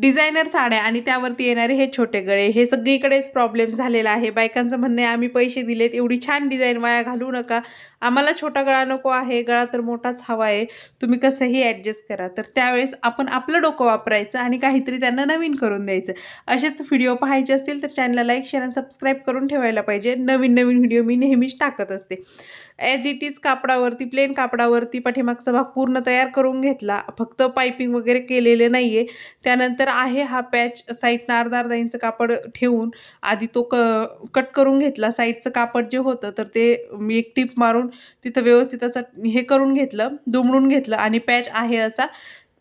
Designer साड्या आणि त्यावरती येणारे हे छोटे गळे, हे सगळीकडेच प्रॉब्लेम झालेला आहे. बायकांचं म्हणणं आहे, आम्ही पैसे दिलेत, एवढी छान डिझाईन वाया घालवू नका. आम्हाला छोटा गळा नको आहे, गळा तर मोठाच हवा आहे. तुम्ही कसंही ॲडजस्ट करा. तर त्यावेळेस आपण आपलं डोकं वापरायचं आणि काहीतरी त्यांना नवीन करून द्यायचं. असेच व्हिडिओ पाहायचे असतील तर चॅनलला लाईक, शेअर आणि सबस्क्राईब करून ठेवायला पाहिजे. नवीन नवीन व्हिडिओ मी नेहमीच टाकत असते. ॲज इट इज कापडावरती, प्लेन कापडावरती पाठीमागचा भाग पूर्ण तयार करून घेतला. फक्त पायपिंग वगैरे केलेले नाही आहे. त्यानंतर आहे हा पॅच साईडनं अर्धा इंच कापड ठेवून आधी तो कट करून घेतला. साईडचं कापड जे होतं तर ते मी एक टिप मारून तिथं व्यवस्थित असं हे करून घेतलं, दुमडून घेतलं आणि पॅच आहे असा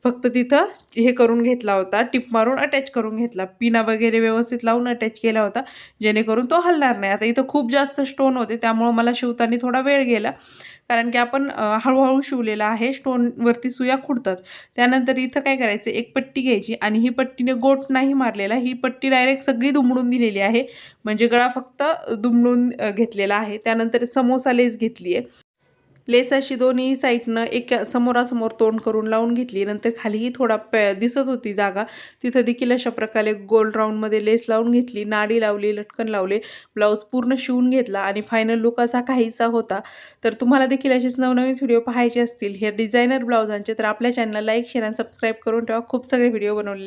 फक्त तिथं हे करून घेतला होता, टिप मारून अटॅच करून घेतला. पिना वगैरे व्यवस्थित लावून अटॅच केला होता, जेणेकरून तो हलणार नाही. आता इथं खूप जास्त स्टोन होते, त्यामुळं मला शिवताना थोडा वेळ गेला. कारण की आपण हळूहळू शिवलेला आहे, स्टोनवरती सुया खुडतात. त्यानंतर इथं काय करायचं, एक पट्टी घ्यायची आणि ही पट्टीने गोट नाही मारलेला, ही पट्टी डायरेक्ट सगळी दुमडून दिलेली आहे. म्हणजे गळा फक्त दुमडून घेतलेला आहे. त्यानंतर समोसा लेस घेतली आहे. लेस अशी दोन्ही साईडनं एक समोरासमोर तोंड करून लावून घेतली. नंतर खालीही थोडा दिसत होती जागा, तिथं देखील अशा प्रकारे गोल राऊंडमध्ये लेस लावून घेतली, नाडी लावली, लटकन लावले, ब्लाऊज पूर्ण शिवून घेतला आणि फायनल लुक असा काहीसा होता. तर तुम्हाला देखील असेच नवनवीन व्हिडिओ पाहायचे असतील हे डिझायनर ब्लाऊजांचे, तर आपल्या चॅनलला लाईक, शेअर आणि सबस्क्राईब करून ठेवा. खूप सगळे व्हिडिओ बनवले.